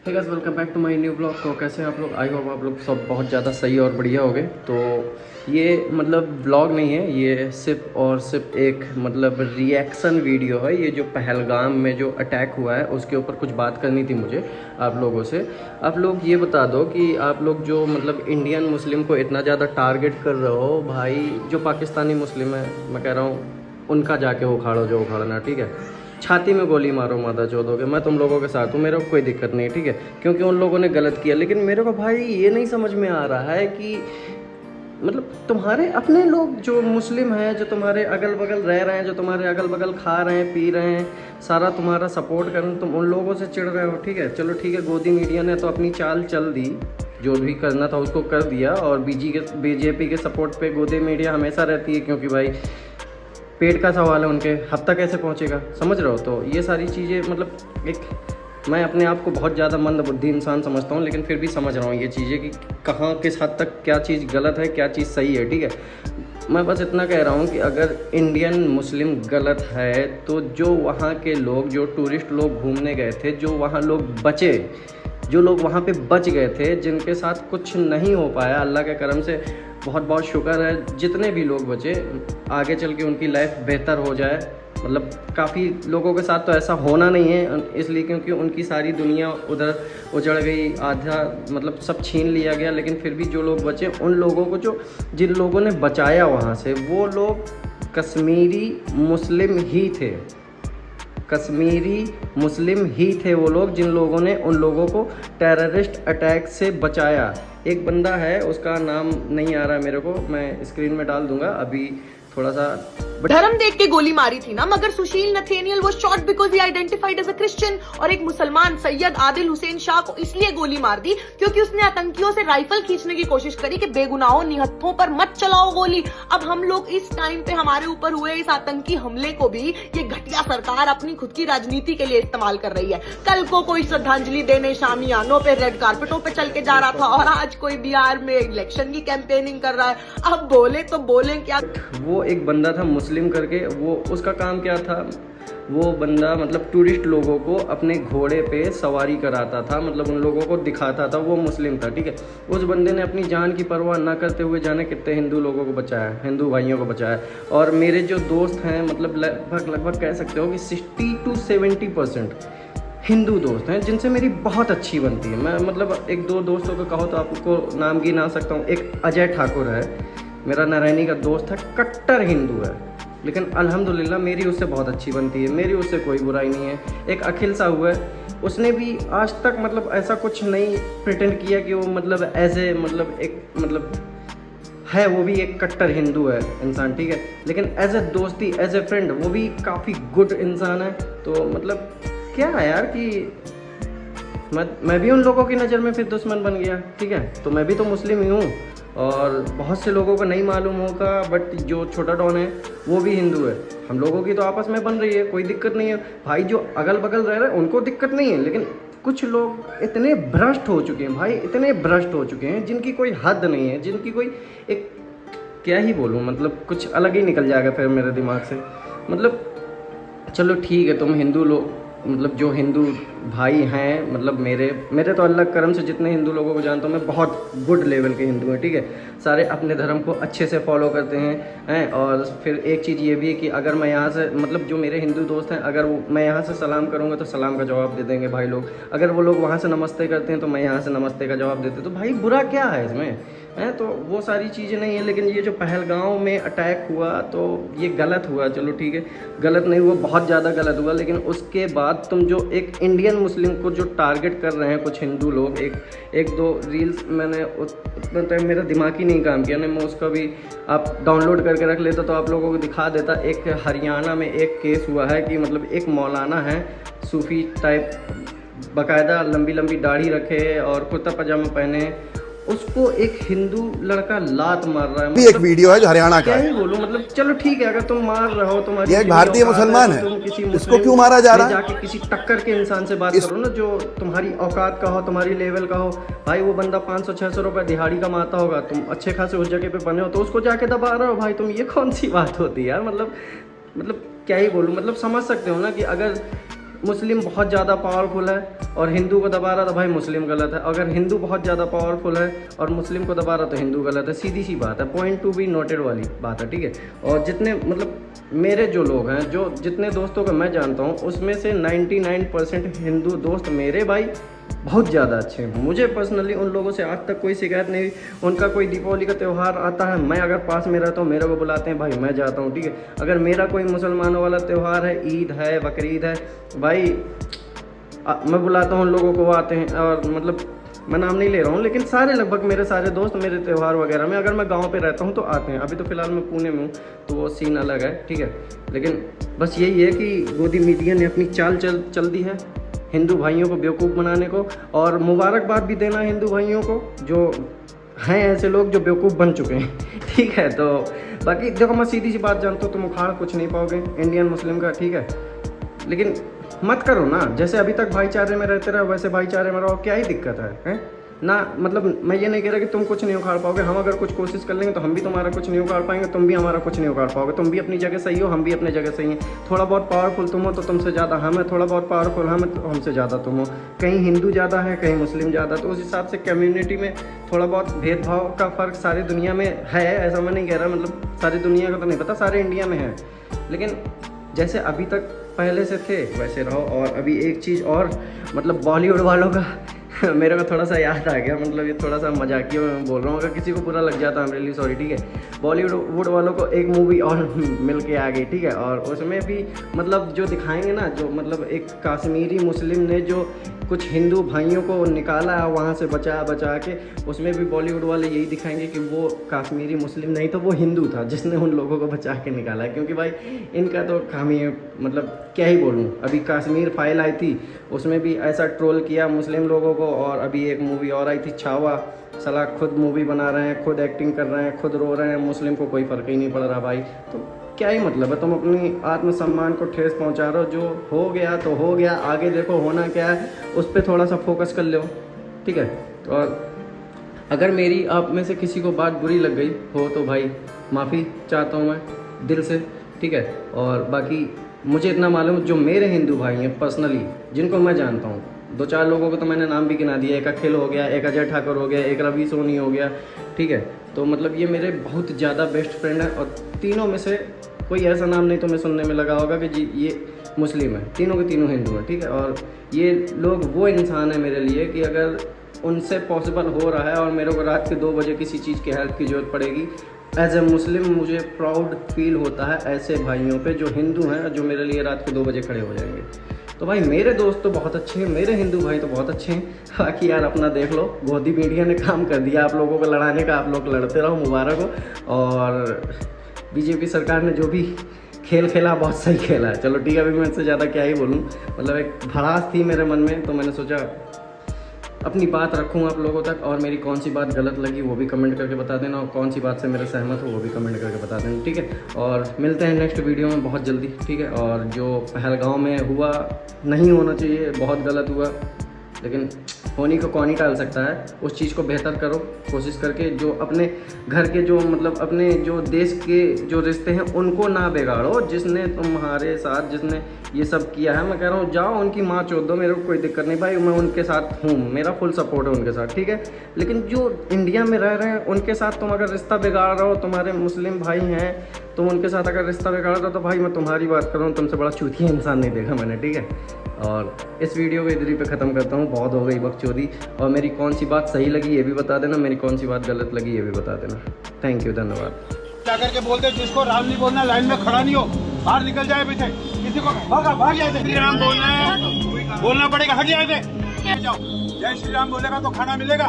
Hey guys, welcome back to my new blog. तो कैसे हैं आप लोग? आई होप आप लोग सब बहुत ज़्यादा सही और बढ़िया हो गए। तो ये मतलब ब्लॉग नहीं है, ये सिर्फ और सिर्फ एक मतलब रिएक्शन वीडियो है। ये जो पहलगाम में जो अटैक हुआ है उसके ऊपर कुछ बात करनी थी मुझे आप लोगों से। आप लोग ये बता दो कि आप लोग जो मतलब इंडियन मुस्लिम को इतना ज़्यादा टारगेट कर रहे हो, भाई जो पाकिस्तानी मुस्लिम है मैं कह रहा हूँ उनका जाके उखाड़ो जो उखाड़ना, ठीक है। छाती में गोली मारो माता चौधोगे, मैं तुम लोगों के साथ हूँ, मेरे को कोई दिक्कत नहीं है, ठीक है। क्योंकि उन लोगों ने गलत किया, लेकिन मेरे को भाई ये नहीं समझ में आ रहा है कि मतलब तुम्हारे अपने लोग जो मुस्लिम हैं, जो तुम्हारे अगल बगल रह रहे हैं, जो तुम्हारे अगल बगल खा रहे हैं पी रहे हैं, सारा तुम्हारा सपोर्ट कर रहे हैं, तुम उन लोगों से चिढ़ रहे हो, ठीक है। चलो ठीक है, गोदी मीडिया ने तो अपनी चाल चल दी, जो भी करना था उसको कर दिया। और बीजेपी के सपोर्ट पे गोदी मीडिया हमेशा रहती है, क्योंकि भाई पेट का सवाल है, उनके हद तक कैसे पहुंचेगा, समझ रहे हो। तो ये सारी चीज़ें मतलब एक मैं अपने आप को बहुत ज़्यादा मंदबुद्धि इंसान समझता हूँ, लेकिन फिर भी समझ रहा हूँ ये चीज़ें कि कहाँ किस हद तक क्या चीज़ गलत है, क्या चीज़ सही है, ठीक है। मैं बस इतना कह रहा हूँ कि अगर इंडियन मुस्लिम गलत है तो जो वहाँ के लोग, जो टूरिस्ट लोग घूमने गए थे, जो वहाँ लोग बचे, जो लोग वहाँ पे बच गए थे, जिनके साथ कुछ नहीं हो पाया, अल्लाह के करम से बहुत बहुत शुक्र है जितने भी लोग बचे, आगे चल के उनकी लाइफ बेहतर हो जाए। मतलब काफ़ी लोगों के साथ तो ऐसा होना नहीं है, इसलिए क्योंकि उनकी सारी दुनिया उधर उजड़ गई, आधा मतलब सब छीन लिया गया। लेकिन फिर भी जो लोग बचे, उन लोगों को जिन लोगों ने बचाया वहाँ से, वो लोग कश्मीरी मुस्लिम ही थे, कश्मीरी मुस्लिम ही थे वो लोग, जिन लोगों ने उन लोगों को टेररिस्ट अटैक से बचाया। एक बंदा है, उसका नाम नहीं आ रहा है मेरे को, मैं स्क्रीन में डाल दूंगा अभी थोड़ा सा। धर्म देख के गोली मारी थी ना, मगर सुशील नथेनियल वो shot because he identified as a Christian, और एक मुसलमान सैयद आदिल हुसैन शाह को इसलिए गोली मार दी क्योंकि उसने आतंकियों से राइफल खींचने की कोशिश करी कि बेगुनाहों निहत्थों पर मत चलाओ गोली। अब हम लोग इस टाइम पे हमारे ऊपर हुए इस आतंकी हमले को भी ये घटिया सरकार अपनी खुद की राजनीति के लिए इस्तेमाल कर रही है। कल को कोई श्रद्धांजलि देने शामियानों पे, रेड कार्पेटों पे चल के जा रहा था, और आज कोई बिहार में इलेक्शन की कैंपेनिंग कर रहा है। अब बोले तो बोले क्या। वो एक बंदा था मुस्लिम करके, वो उसका काम क्या था, वो बंदा मतलब टूरिस्ट लोगों को अपने घोड़े पे सवारी कराता था, मतलब उन लोगों को दिखाता था, वो मुस्लिम था, ठीक है। उस बंदे ने अपनी जान की परवाह ना करते हुए जाने कितने हिंदू लोगों को बचाया, हिंदू भाइयों को बचाया। और मेरे जो दोस्त हैं, मतलब लगभग कह सकते हो कि 60 to 70% हिंदू दोस्त हैं, जिनसे मेरी बहुत अच्छी बनती है। मैं मतलब एक दो दोस्तों को कहो तो आपको नाम गिना सकता हूँ। एक अजय ठाकुर है, मेरा नारायणी का दोस्त है, कट्टर हिंदू है, लेकिन अल्हम्दुलिल्लाह मेरी उससे बहुत अच्छी बनती है, मेरी उससे कोई बुराई नहीं है। एक अखिल साहू है, उसने भी आज तक मतलब ऐसा कुछ नहीं प्रिटेंड किया कि वो मतलब एज ए मतलब एक मतलब है, वो भी एक कट्टर हिंदू है इंसान, ठीक है। लेकिन एज ए दोस्ती, एज ए फ्रेंड, वो भी काफ़ी गुड इंसान है। तो मतलब क्या है यार कि मैं भी उन लोगों की नज़र में फिर दुश्मन बन गया, ठीक है। तो मैं भी तो मुस्लिम ही हूँ, और बहुत से लोगों को नहीं मालूम होगा, बट जो छोटा डॉन है वो भी हिंदू है। हम लोगों की तो आपस में बन रही है, कोई दिक्कत नहीं है भाई। जो अगल बगल रह रहे हैं उनको दिक्कत नहीं है, लेकिन कुछ लोग इतने भ्रष्ट हो चुके हैं भाई, इतने भ्रष्ट हो चुके हैं, जिनकी कोई हद नहीं है, जिनकी कोई एक क्या ही बोलूँ, मतलब कुछ अलग ही निकल जाएगा फिर मेरे दिमाग से। मतलब चलो ठीक है, तुम हिंदू लोग मतलब जो हिंदू भाई हैं, मतलब मेरे तो अल्लाह करम से जितने हिंदू लोगों को जानता हूँ मैं, बहुत गुड लेवल के हिंदू हैं, ठीक है। सारे अपने धर्म को अच्छे से फॉलो करते हैं। और फिर एक चीज़ ये भी है कि अगर मैं यहाँ से मतलब जो मेरे हिंदू दोस्त हैं, अगर मैं यहाँ से सलाम करूँगा तो सलाम का जवाब दे देंगे भाई लोग। अगर वो लोग वहाँ से नमस्ते करते हैं तो मैं यहाँ से नमस्ते का जवाब देते, तो भाई बुरा क्या है इसमें, है। तो वो सारी चीज़ें नहीं है। लेकिन ये जो पहलगाम में अटैक हुआ तो ये गलत हुआ, चलो ठीक है, गलत नहीं हुआ, बहुत ज़्यादा गलत हुआ। लेकिन उसके बाद तुम जो एक इंडियन मुस्लिम को जो टारगेट कर रहे हैं कुछ हिंदू लोग, एक दो रील्स मैंने उतना टाइम मेरा दिमाग ही नहीं काम किया, नहीं मैं उसका भी आप डाउनलोड करके रख लेता तो आप लोगों को दिखा देता। एक हरियाणा में एक केस हुआ है कि मतलब एक मौलाना है, सूफी टाइप, बाकायदा लंबी लंबी दाढ़ी रखे और कुर्ता पजामा पहने, उसको एक हिंदू लड़का लात मार रहा है। भी एक वीडियो है जो हरियाणा का क्या है। ही बोलूं, मतलब चलो ठीक है, अगर तुम मार रहे हो, तुम्हारी ये एक भारतीय मुसलमान है, इसको क्यों मारा जा रहा है? जाके किसी टक्कर के इंसान से बात करो ना, जो तुम्हारी औकात का हो, तुम्हारी लेवल का हो। भाई वो बंदा 500-600 रुपए दिहाड़ी कमाता होगा, तुम अच्छे खासे उस जगह पे बने हो, तो उसको जाके दबा रहे हो भाई तुम। ये कौन सी बात होती है यार, मतलब क्या ही बोलूं, मतलब समझ सकते हो ना कि अगर मुस्लिम बहुत ज़्यादा पावरफुल है और हिंदू को दबा रहा तो भाई मुस्लिम गलत है, अगर हिंदू बहुत ज़्यादा पावरफुल है और मुस्लिम को दबा रहा तो हिंदू गलत है, सीधी सी बात है, पॉइंट टू बी नोटेड वाली बात है, ठीक है। और जितने मतलब मेरे जो लोग हैं, जो जितने दोस्तों को मैं जानता हूँ, उसमें से 99% हिंदू दोस्त मेरे भाई बहुत ज़्यादा अच्छे हैं। मुझे पर्सनली उन लोगों से आज तक कोई शिकायत नहीं हुई। उनका कोई दीपावली का त्यौहार आता है, मैं अगर पास में रहता हूँ, मेरे को बुलाते हैं, भाई मैं जाता हूँ, ठीक है। अगर मेरा कोई मुसलमानों वाला त्यौहार है, ईद है, बकरीद है, भाई मैं बुलाता हूँ उन लोगों को, वो आते हैं। और मतलब मैं नाम नहीं ले रहा हूँ, लेकिन सारे लगभग मेरे सारे दोस्त मेरे त्यौहार वगैरह में, अगर मैं गांव पे रहता हूँ तो आते हैं। अभी तो फिलहाल मैं पुणे में हूँ तो वो सीन अलग है, ठीक है। लेकिन बस यही है कि गोदी मीडिया ने अपनी चाल चल दी है हिंदू भाइयों को बेवकूफ़ बनाने को, और मुबारकबाद भी देना हिंदू भाइयों को जो हैं ऐसे लोग जो बेवकूफ़ बन चुके हैं, ठीक है। तो बाकी देखो, मैं सीधी सी बात जानता हूँ, तुम उखाड़ कुछ नहीं पाओगे इंडियन मुस्लिम का, ठीक है। लेकिन मत करो ना, जैसे अभी तक भाईचारे में रहते रहो वैसे भाईचारे में रहो, क्या ही दिक्कत है ना। मतलब मैं ये नहीं कह रहा कि तुम कुछ नहीं उखाड़ पाओगे, हम अगर कुछ कोशिश कर लेंगे तो हम भी तुम्हारा कुछ नहीं उखाड़ पाएंगे, तुम भी हमारा कुछ नहीं उखाड़ पाओगे। तुम भी अपनी जगह सही हो, हम भी अपनी जगह सही हैं। थोड़ा बहुत पावरफुल तुम हो तो तुमसे ज़्यादा हम है, थोड़ा बहुत पावरफुल हम है तो हमसे ज़्यादा तुम हो। कहीं हिंदू ज़्यादा है, कहीं मुस्लिम ज़्यादा, तो उस हिसाब से कम्युनिटी में थोड़ा बहुत भेदभाव का फ़र्क सारी दुनिया में है, ऐसा मैं नहीं कह रहा, मतलब सारी दुनिया का तो नहीं पता, सारे इंडिया में है। लेकिन जैसे अभी तक पहले से थे वैसे रहो। और अभी एक चीज़ और, मतलब बॉलीवुड वालों का मेरे को थोड़ा सा याद आ गया, मतलब ये थोड़ा सा मजाकिया मैं बोल रहा हूँ, अगर किसी को बुरा लग जाता है रियली सॉरी, ठीक है। बॉलीवुड वालों को एक मूवी और मिल के आ गई, ठीक है। और उसमें भी मतलब जो दिखाएंगे ना, जो मतलब एक कश्मीरी मुस्लिम ने जो कुछ हिंदू भाइयों को निकाला है वहाँ से बचा के, उसमें भी बॉलीवुड वाले यही दिखाएंगे कि वो कश्मीरी मुस्लिम नहीं तो वो हिंदू था जिसने उन लोगों को बचा के निकाला है। क्योंकि भाई इनका तो खामी है, मतलब क्या ही बोलूँ। अभी कश्मीर फाइल आई थी, उसमें भी ऐसा ट्रोल किया मुस्लिम लोगों को। और अभी एक मूवी और आई थी छावा, साला खुद मूवी बना रहे हैं, खुद एक्टिंग कर रहे हैं, खुद रो रहे हैं, मुस्लिम को कोई फ़र्क ही नहीं पड़ रहा भाई। तो क्या ही मतलब है, तुम अपनी आत्मसम्मान को ठेस पहुंचा रहे हो। जो हो गया तो हो गया, आगे देखो होना क्या है, उस पर थोड़ा सा फोकस कर लो, ठीक है। और अगर मेरी आप में से किसी को बात बुरी लग गई हो तो भाई माफ़ी चाहता हूँ मैं दिल से, ठीक है। और बाकी मुझे इतना मालूम, जो मेरे हिंदू भाई हैं पर्सनली, जिनको मैं जानता हूँ, 2-4 लोगों को तो मैंने नाम भी गिना दिया, एक अखिल हो गया, एक अजय ठाकुर हो गया, एक रवि सोनी हो गया, ठीक है। तो मतलब ये मेरे बहुत ज़्यादा बेस्ट फ्रेंड हैं। और तीनों में से कोई ऐसा नाम नहीं तुम्हें सुनने में लगा होगा कि जी ये मुस्लिम है, तीनों के तीनों हिंदू हैं, ठीक है। और ये लोग वो इंसान है मेरे लिए कि अगर उनसे पॉसिबल हो रहा है और मेरे को रात के 2 बजे किसी चीज़ की हेल्प की ज़रूरत पड़ेगी, एज ए मुस्लिम मुझे प्राउड फील होता है ऐसे भाइयों पे जो हिंदू हैं, जो मेरे लिए रात के 2 बजे खड़े हो जाएंगे। तो भाई मेरे दोस्त तो बहुत अच्छे हैं, मेरे हिंदू भाई तो बहुत अच्छे हैं। बाकी यार अपना देख लो, गोदी मीडिया ने काम कर दिया आप लोगों को लड़ाने का, आप लोग लड़ते रहो, मुबारक हो। और बीजेपी सरकार ने जो भी खेल खेला बहुत सही खेला है। चलो ठीक है, अभी मैं इससे ज़्यादा क्या ही बोलूँ, मतलब एक भड़ास थी मेरे मन में, तो मैंने सोचा अपनी बात रखूँ आप लोगों तक। और मेरी कौन सी बात गलत लगी वो भी कमेंट करके बता देना, और कौन सी बात से मेरे सहमत हो वो भी कमेंट करके बता देना, ठीक है। और मिलते हैं नेक्स्ट वीडियो में बहुत जल्दी, ठीक है। और जो पहलगांव में हुआ नहीं होना चाहिए, बहुत गलत हुआ, लेकिन होनी को कौन ही टाल सकता है। उस चीज़ को बेहतर करो कोशिश करके, जो अपने घर के जो मतलब अपने जो देश के जो रिश्ते हैं उनको ना बिगाड़ो। जिसने तुम्हारे साथ जिसने ये सब किया है, मैं कह रहा हूँ जाओ उनकी माँ चोद दो, मेरे को कोई दिक्कत नहीं भाई, मैं उनके साथ हूँ, मेरा फुल सपोर्ट है उनके साथ, ठीक है। लेकिन जो इंडिया में रह रहे हैं उनके साथ तुम अगर रिश्ता बिगाड़ रहे हो, तुम्हारे मुस्लिम भाई हैं, तुम उनके साथ अगर रिश्ता बिगाड़ रहे हो तो भाई मैं तुम्हारी बात कर रहा हूँ, तुमसे बड़ा चूतिया इंसान नहीं देखा मैंने, ठीक है। और इस वीडियो को इधर ही पे ख़त्म करता हूँ, बहुत हो गई बकचोदी। और मेरी कौन सी बात सही लगी ये भी बता देना, मेरी कौन सी बात गलत लगी ये भी बता देना। थैंक यू, धन्यवाद। क्या करके बोलते, जिसको राम नहीं बोलना लाइन में खड़ा नहीं हो, बाहर निकल जाए पीछे, किसी को भाग जाए, श्री राम बोलना है, बोलना पड़ेगा, हट जाए जाओ, जय श्री राम बोलेगा तो खाना मिलेगा।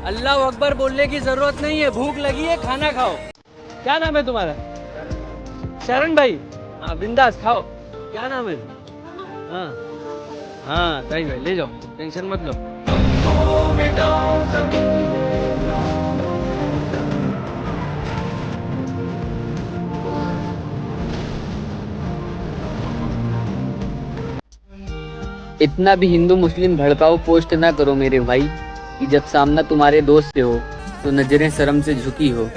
अल्लाह अकबर बोलने की जरूरत नहीं है, भूख लगी है खाना खाओ। क्या नाम है तुम्हारा? शरण भाई? हाँ बिंदास खाओ। क्या नाम है? हाँ भाई ले जाओ, टेंशन मत लो। इतना भी हिंदू मुस्लिम भड़काऊ पोस्ट ना करो मेरे भाई, कि जब सामना तुम्हारे दोस्त से हो तो नजरें शर्म से झुकी हो।